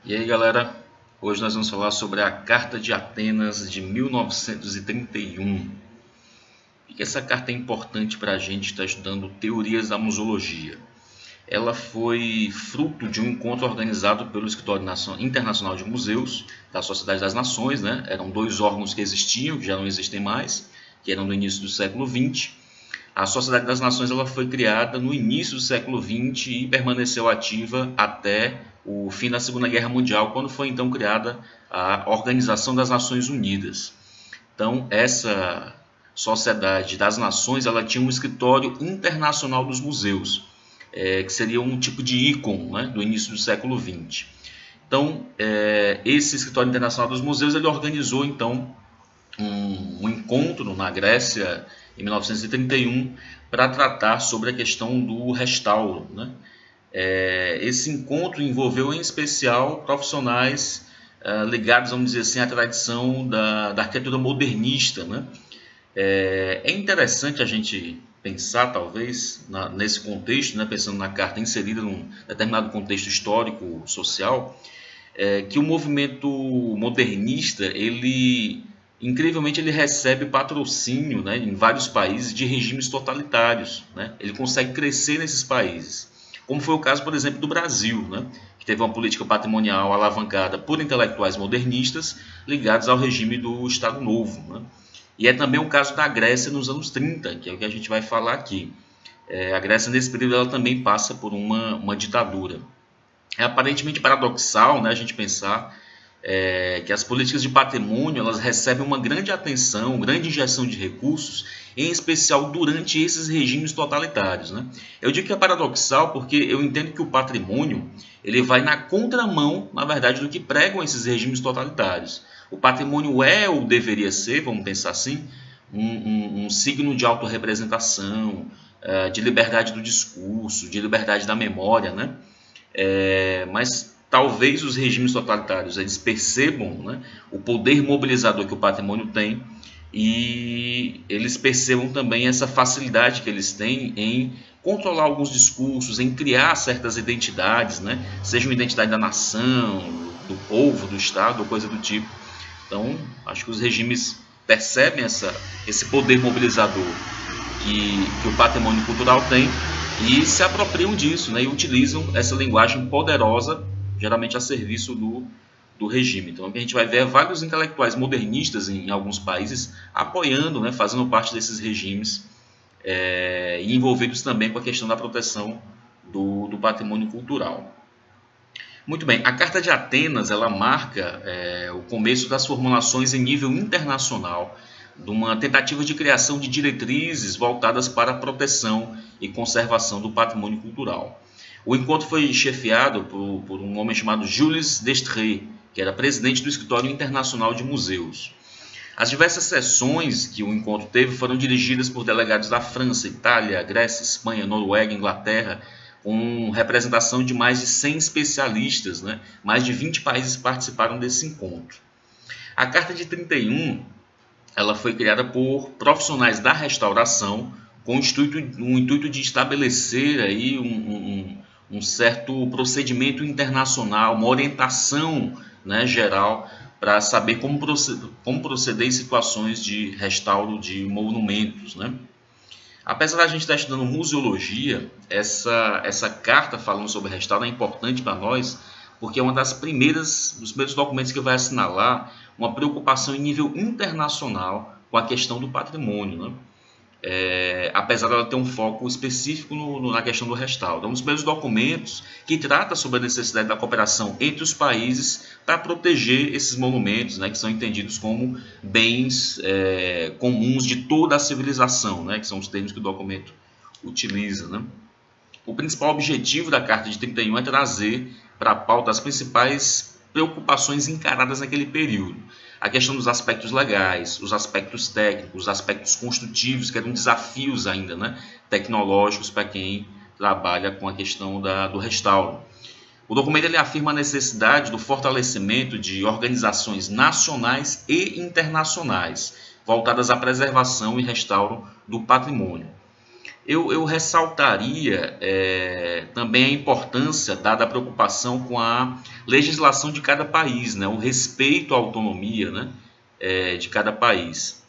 E aí, galera, hoje nós vamos falar sobre a Carta de Atenas de 1931. E que essa carta é importante para a gente que está estudando teorias da museologia. Ela foi fruto de um encontro organizado pelo Escritório Internacional de Museus da Sociedade das Nações, né? Eram dois órgãos que existiam, que já não existem mais, que eram no início do século XX. A Sociedade das Nações ela foi criada no início do século XX e permaneceu ativa até o fim da Segunda Guerra Mundial, quando foi então criada a Organização das Nações Unidas. Então, essa Sociedade das Nações ela tinha um escritório internacional dos museus, que seria um tipo de ícone, né, do início do século XX. Então, esse escritório internacional dos museus ele organizou então um encontro na Grécia em 1931 para tratar sobre a questão do restauro, né? Esse encontro envolveu em especial profissionais ligados, vamos dizer assim, à tradição da arquitetura modernista, né? É interessante a gente pensar, talvez, nesse contexto, né, pensando na carta inserida num determinado contexto histórico, social, que o movimento modernista, incrivelmente, ele recebe patrocínio, né, em vários países de regimes totalitários, né? Ele consegue crescer nesses países, como foi o caso, por exemplo, do Brasil, né, que teve uma política patrimonial alavancada por intelectuais modernistas ligados ao regime do Estado Novo, né? E é também o caso da Grécia nos anos 30, que é o que a gente vai falar aqui. A Grécia, nesse período, ela também passa por uma ditadura. É aparentemente paradoxal, né, a gente pensar que as políticas de patrimônio elas recebem uma grande atenção, grande injeção de recursos, em especial durante esses regimes totalitários, né? Eu digo que é paradoxal porque eu entendo que o patrimônio ele vai na contramão, na verdade, do que pregam esses regimes totalitários. O patrimônio é ou deveria ser, vamos pensar assim, um signo de autorrepresentação, de liberdade do discurso, de liberdade da memória, né? Mas talvez os regimes totalitários eles percebam, né, o poder mobilizador que o patrimônio tem e eles percebam também essa facilidade que eles têm em controlar alguns discursos, em criar certas identidades, né, seja uma identidade da nação, do povo, do Estado, ou coisa do tipo. Então, acho que os regimes percebem esse poder mobilizador que o patrimônio cultural tem e se apropriam disso, né, e utilizam essa linguagem poderosa, geralmente a serviço do regime. Então, a gente vai ver vários intelectuais modernistas em alguns países apoiando, né, fazendo parte desses regimes e envolvidos também com a questão da proteção do patrimônio cultural. Muito bem, a Carta de Atenas ela marca o começo das formulações em nível internacional de uma tentativa de criação de diretrizes voltadas para a proteção e conservação do patrimônio cultural. O encontro foi chefiado por um homem chamado Jules Destrées, que era presidente do Escritório Internacional de Museus. As diversas sessões que o encontro teve foram dirigidas por delegados da França, Itália, Grécia, Espanha, Noruega, Inglaterra, com representação de mais de 100 especialistas, né? Mais de 20 países participaram desse encontro. A Carta de 31 ela foi criada por profissionais da restauração com o intuito de estabelecer aí um certo procedimento internacional, uma orientação, né, geral para saber como proceder em situações de restauro de monumentos, né? Apesar da gente estar estudando museologia, essa carta falando sobre restauro é importante para nós, porque é uma dos primeiros documentos que vai assinalar uma preocupação em nível internacional com a questão do patrimônio, né? Apesar dela ter um foco específico na questão do restauro. É um dos primeiros documentos que trata sobre a necessidade da cooperação entre os países para proteger esses monumentos, né, que são entendidos como bens comuns de toda a civilização, né, que são os termos que o documento utiliza, né. O principal objetivo da Carta de 31 é trazer para a pauta as principais preocupações encaradas naquele período. A questão dos aspectos legais, os aspectos técnicos, os aspectos construtivos, que eram desafios ainda, né, tecnológicos para quem trabalha com a questão do restauro. O documento ele afirma a necessidade do fortalecimento de organizações nacionais e internacionais voltadas à preservação e restauro do patrimônio. Eu ressaltaria também a importância dada à preocupação com a legislação de cada país, né? O respeito à autonomia, né? De cada país,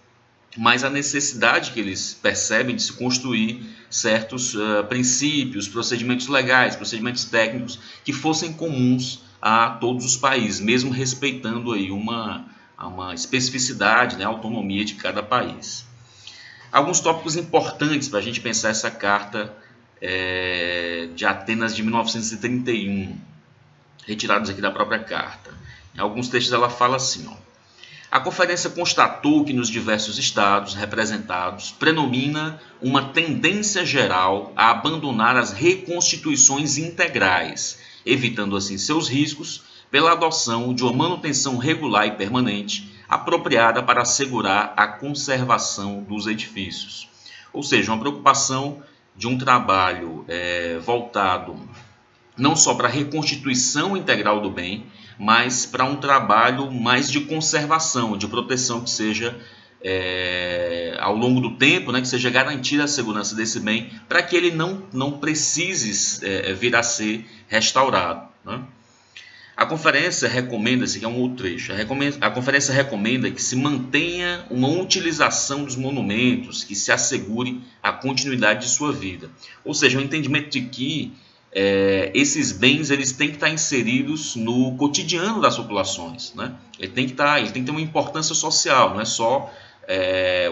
mas a necessidade que eles percebem de se construir certos princípios, procedimentos legais, procedimentos técnicos que fossem comuns a todos os países, mesmo respeitando aí uma especificidade, né? A autonomia de cada país. Alguns tópicos importantes para a gente pensar essa carta de Atenas de 1931, retirados aqui da própria carta. Em alguns textos ela fala assim, ó: a conferência constatou que nos diversos estados representados predomina uma tendência geral a abandonar as reconstituições integrais, evitando assim seus riscos pela adoção de uma manutenção regular e permanente apropriada para assegurar a conservação dos edifícios. Ou seja, uma preocupação de um trabalho voltado não só para a reconstituição integral do bem, mas para um trabalho mais de conservação, de proteção, que seja ao longo do tempo, né, que seja garantida a segurança desse bem, para que ele não precise vir a ser restaurado, né? A conferência recomenda, esse aqui é um outro trecho, a conferência recomenda que se mantenha uma utilização dos monumentos, que se assegure a continuidade de sua vida. Ou seja, o entendimento de que esses bens eles têm que estar inseridos no cotidiano das populações, né? Ele tem que ter uma importância social, não é só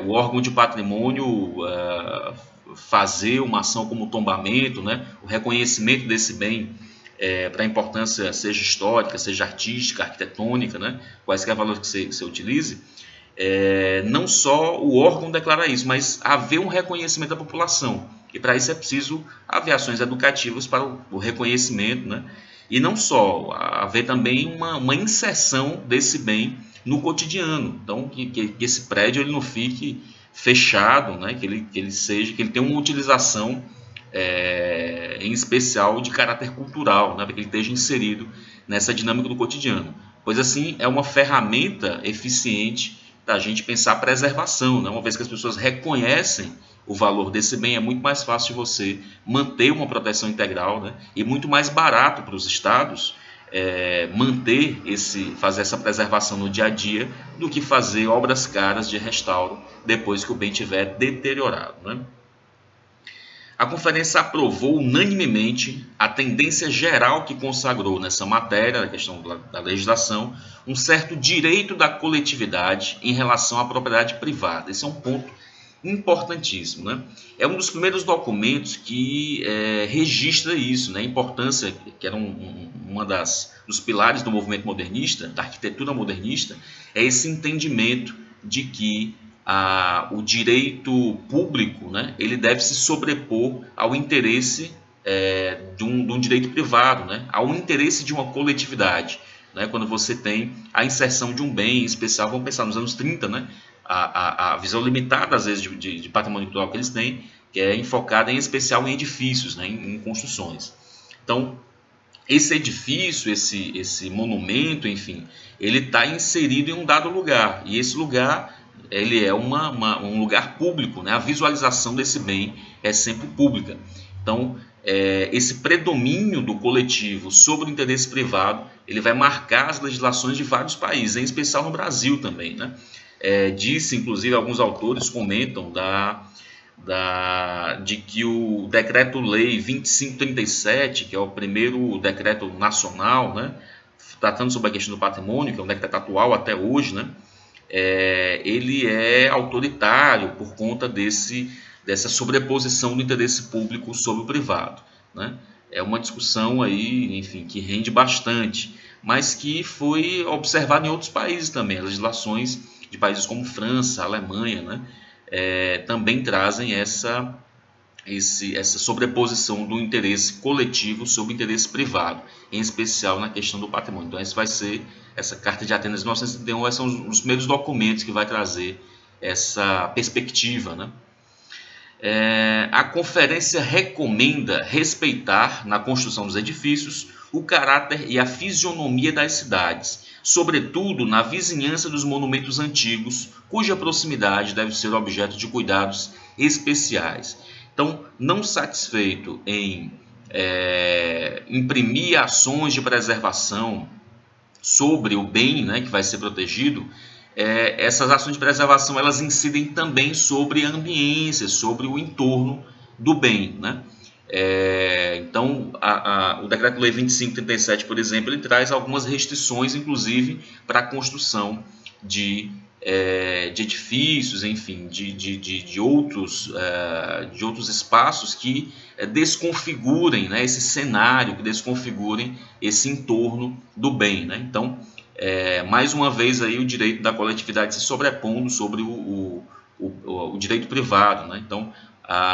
o órgão de patrimônio fazer uma ação como o tombamento, né? O reconhecimento desse bem para a importância, seja histórica, seja artística, arquitetônica, né? Quaisquer valores que você utilize, não só o órgão declara isso, mas haver um reconhecimento da população. E para isso é preciso haver ações educativas para o reconhecimento, né? E não só, haver também uma inserção desse bem no cotidiano. Então, que esse prédio ele não fique fechado, né? Que ele tenha uma utilização em especial de caráter cultural, né? Para que ele esteja inserido nessa dinâmica do cotidiano. Pois assim, é uma ferramenta eficiente da gente pensar a preservação, né? Uma vez que as pessoas reconhecem o valor desse bem, é muito mais fácil de você manter uma proteção integral, né? E muito mais barato para os estados fazer essa preservação no dia a dia do que fazer obras caras de restauro depois que o bem estiver deteriorado, né? A conferência aprovou unanimemente a tendência geral que consagrou nessa matéria, a questão da legislação, um certo direito da coletividade em relação à propriedade privada. Esse é um ponto importantíssimo, né? É um dos primeiros documentos que registra isso, né? A importância, que era uma dos pilares do movimento modernista, da arquitetura modernista, é esse entendimento de que o direito público, né, ele deve se sobrepor ao interesse de um direito privado, né, ao interesse de uma coletividade, né, quando você tem a inserção de um bem em especial. Vamos pensar nos anos 30, né, a visão limitada às vezes de patrimônio cultural que eles têm, que é enfocada em especial em edifícios, né, em construções. Então, esse edifício, esse monumento, enfim, ele está inserido em um dado lugar, e esse lugar ele é um lugar público, né? A visualização desse bem é sempre pública. Então, esse predomínio do coletivo sobre o interesse privado, ele vai marcar as legislações de vários países, em especial no Brasil também, né? Disse, inclusive, alguns autores comentam de que o Decreto-Lei 2537, que é o primeiro decreto nacional, né, tratando sobre a questão do patrimônio, que é um decreto atual até hoje, né, ele é autoritário por conta dessa sobreposição do interesse público sobre o privado, né? É uma discussão aí, enfim, que rende bastante, mas que foi observada em outros países também. As legislações de países como França, Alemanha, né, também trazem essa sobreposição do interesse coletivo sobre o interesse privado, em especial na questão do patrimônio. Então, essa Carta de Atenas de 1931 vai ser um dos primeiros documentos que vai trazer essa perspectiva, né? A conferência recomenda respeitar, na construção dos edifícios, o caráter e a fisionomia das cidades, sobretudo na vizinhança dos monumentos antigos, cuja proximidade deve ser objeto de cuidados especiais. Então, não satisfeito em imprimir ações de preservação sobre o bem, né, que vai ser protegido, essas ações de preservação elas incidem também sobre a ambiência, sobre o entorno do bem, né? Então, o Decreto-Lei 2537, por exemplo, ele traz algumas restrições, inclusive, para a construção de edifícios, enfim, de outros espaços que desconfigurem, né, esse cenário, que desconfigurem esse entorno do bem, né? Então, mais uma vez aí o direito da coletividade se sobrepondo sobre o direito privado, né? Então,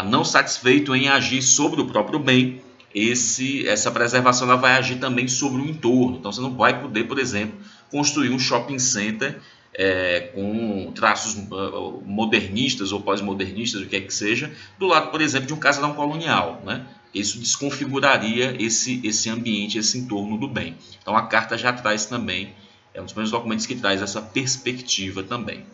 não satisfeito em agir sobre o próprio bem, essa preservação ela vai agir também sobre o entorno. Então, você não vai poder, por exemplo, construir um shopping center com traços modernistas ou pós-modernistas, o que é que seja, do lado, por exemplo, de um casarão colonial, né? Isso desconfiguraria esse ambiente, esse entorno do bem. Então, a carta já traz também, é um dos primeiros documentos que traz essa perspectiva também.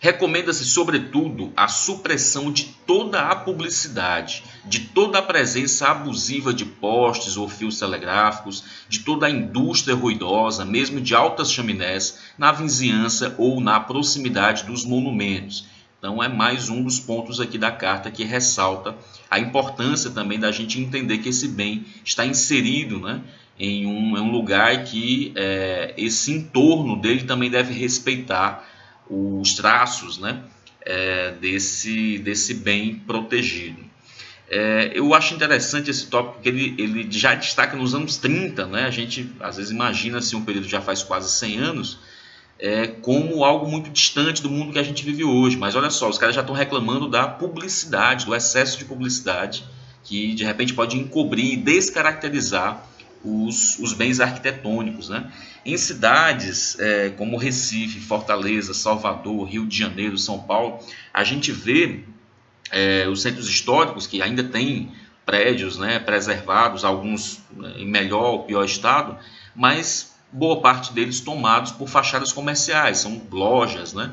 Recomenda-se, sobretudo, a supressão de toda a publicidade, de toda a presença abusiva de postes ou fios telegráficos, de toda a indústria ruidosa, mesmo de altas chaminés, na vizinhança ou na proximidade dos monumentos. Então, é mais um dos pontos aqui da carta que ressalta a importância também da gente entender que esse bem está inserido, né, em um lugar que esse entorno dele também deve respeitar os traços, né, desse bem protegido. Eu acho interessante esse tópico porque ele já destaca nos anos 30, né? A gente às vezes imagina assim, um período já faz quase 100 anos, como algo muito distante do mundo que a gente vive hoje. Mas olha só, os caras já estão reclamando da publicidade, do excesso de publicidade, que de repente pode encobrir e descaracterizar os bens arquitetônicos, né? Em cidades como Recife, Fortaleza, Salvador, Rio de Janeiro, São Paulo, a gente vê os centros históricos que ainda têm prédios, né, preservados, alguns em melhor ou pior estado, mas boa parte deles tomados por fachadas comerciais, são lojas, né,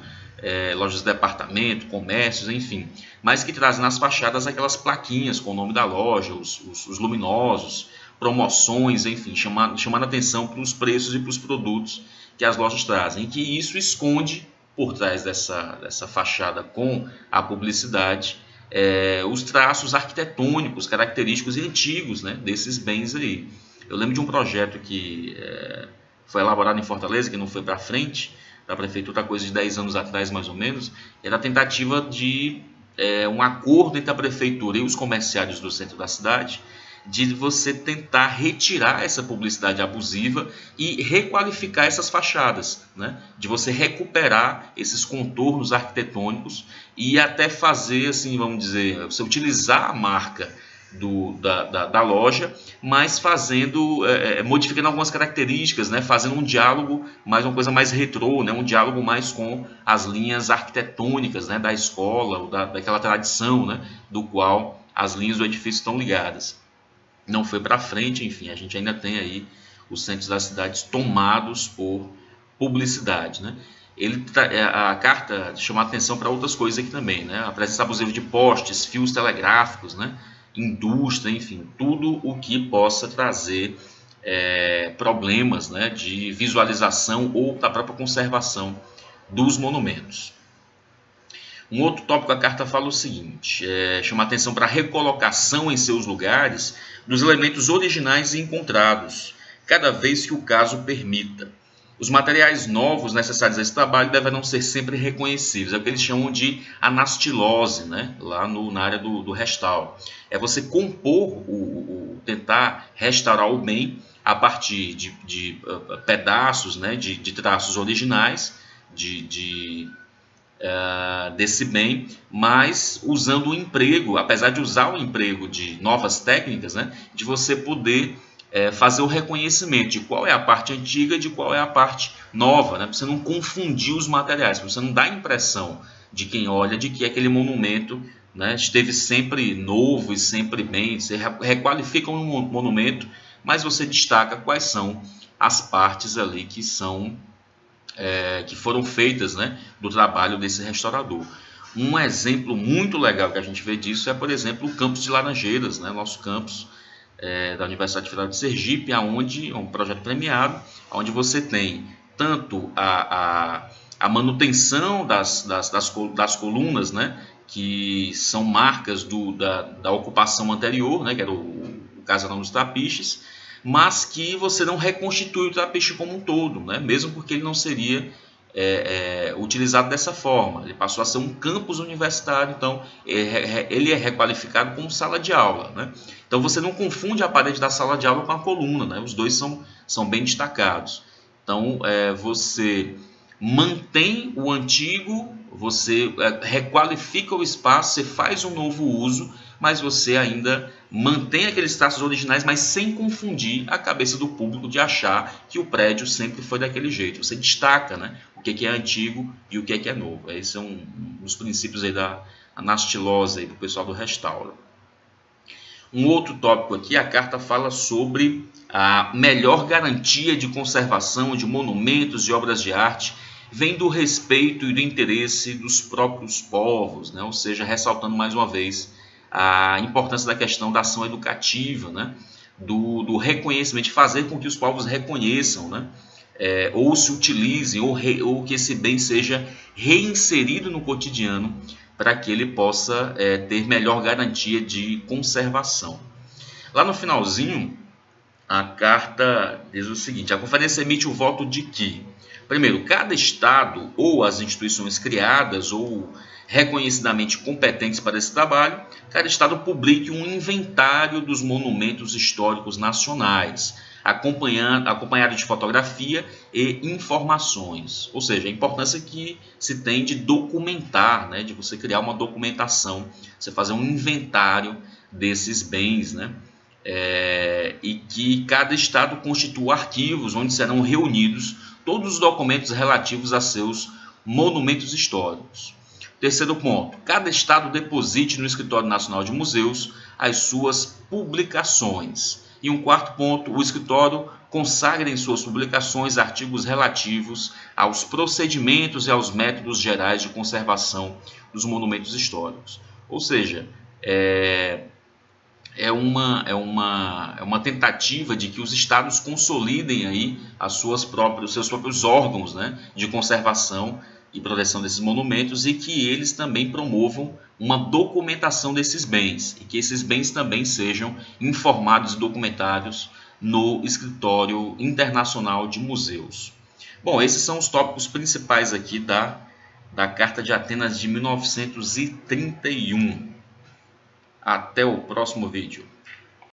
lojas de departamento, comércios, enfim, mas que trazem nas fachadas aquelas plaquinhas com o nome da loja, os luminosos, promoções, enfim, chamando atenção para os preços e para os produtos que as lojas trazem, e que isso esconde por trás dessa fachada com a publicidade os traços arquitetônicos, característicos e antigos, né, desses bens aí. Eu lembro de um projeto que foi elaborado em Fortaleza, que não foi para frente, da prefeitura, coisa de 10 anos atrás mais ou menos, era a tentativa de um acordo entre a prefeitura e os comerciários do centro da cidade, de você tentar retirar essa publicidade abusiva e requalificar essas fachadas, né? De você recuperar esses contornos arquitetônicos e até fazer, assim, vamos dizer, você utilizar a marca da loja, mas modificando algumas características, né? Fazendo um diálogo, uma coisa mais retrô, né? Um diálogo mais com as linhas arquitetônicas, né? Da escola, ou daquela tradição, né? Do qual as linhas do edifício estão ligadas. Não foi para frente, enfim, a gente ainda tem aí os centros das cidades tomados por publicidade, né? A carta chama a atenção para outras coisas aqui também, né? A presença abusiva de postes, fios telegráficos, né? Indústria, enfim, tudo o que possa trazer problemas, né? De visualização ou da própria conservação dos monumentos. Um outro tópico da carta fala o seguinte, chama a atenção para a recolocação em seus lugares dos elementos originais encontrados, cada vez que o caso permita. Os materiais novos necessários a esse trabalho deverão ser sempre reconhecíveis, é o que eles chamam de anastilose, né? Lá na área do restauro. É você compor, tentar restaurar o bem a partir de pedaços, né? de traços originais, desse bem, mas usando o emprego, apesar de usar o emprego de novas técnicas, né, de você poder fazer o reconhecimento de qual é a parte antiga e de qual é a parte nova, né, para você não confundir os materiais, para você não dar a impressão de quem olha de que aquele monumento, né, esteve sempre novo e sempre bem. Você requalifica um monumento, mas você destaca quais são as partes ali que foram feitas, né, do trabalho desse restaurador. Um exemplo muito legal que a gente vê disso é, por exemplo, o campus de Laranjeiras, né? Nosso campus da Universidade Federal de Sergipe, onde é um projeto premiado, onde você tem tanto a manutenção das colunas, né? Que são marcas da ocupação anterior, né? Que era o casarão dos Trapiches, mas que você não reconstitui o Trapiche como um todo, né? Mesmo porque ele não seria utilizado dessa forma. Ele passou a ser um campus universitário, então ele é requalificado como sala de aula, né? Então você não confunde a parede da sala de aula com a coluna, né? Os dois são bem destacados. Então você mantém o antigo, você requalifica o espaço, você faz um novo uso, mas você ainda mantém aqueles traços originais, mas sem confundir a cabeça do público de achar que o prédio sempre foi daquele jeito. Você destaca, né, o que é antigo e o que é novo. Esse é um dos princípios aí da anastilose para o pessoal do restauro. Um outro tópico aqui, a carta fala sobre a melhor garantia de conservação de monumentos e obras de arte vem do respeito e do interesse dos próprios povos, né? Ou seja, ressaltando mais uma vez a importância da questão da ação educativa, né? do reconhecimento, de fazer com que os povos reconheçam, né? Ou se utilizem, ou que esse bem seja reinserido no cotidiano para que ele possa ter melhor garantia de conservação. Lá no finalzinho, a carta diz o seguinte: a conferência emite o voto de que, primeiro, cada Estado ou as instituições criadas ou reconhecidamente competentes para esse trabalho, cada Estado publique um inventário dos monumentos históricos nacionais, acompanhado de fotografia e informações. Ou seja, a importância que se tem de documentar, né, de você criar uma documentação, você fazer um inventário desses bens, né? E que cada Estado constitua arquivos onde serão reunidos todos os documentos relativos a seus monumentos históricos. Terceiro ponto, cada Estado deposite no Escritório Nacional de Museus as suas publicações. E um quarto ponto, o escritório consagra em suas publicações artigos relativos aos procedimentos e aos métodos gerais de conservação dos monumentos históricos. Ou seja, é uma tentativa de que os estados consolidem aí seus próprios órgãos, né, de conservação e proteção desses monumentos, e que eles também promovam uma documentação desses bens, e que esses bens também sejam informados e documentados no Escritório Internacional de Museus. Bom, esses são os tópicos principais aqui da Carta de Atenas de 1931. Até o próximo vídeo.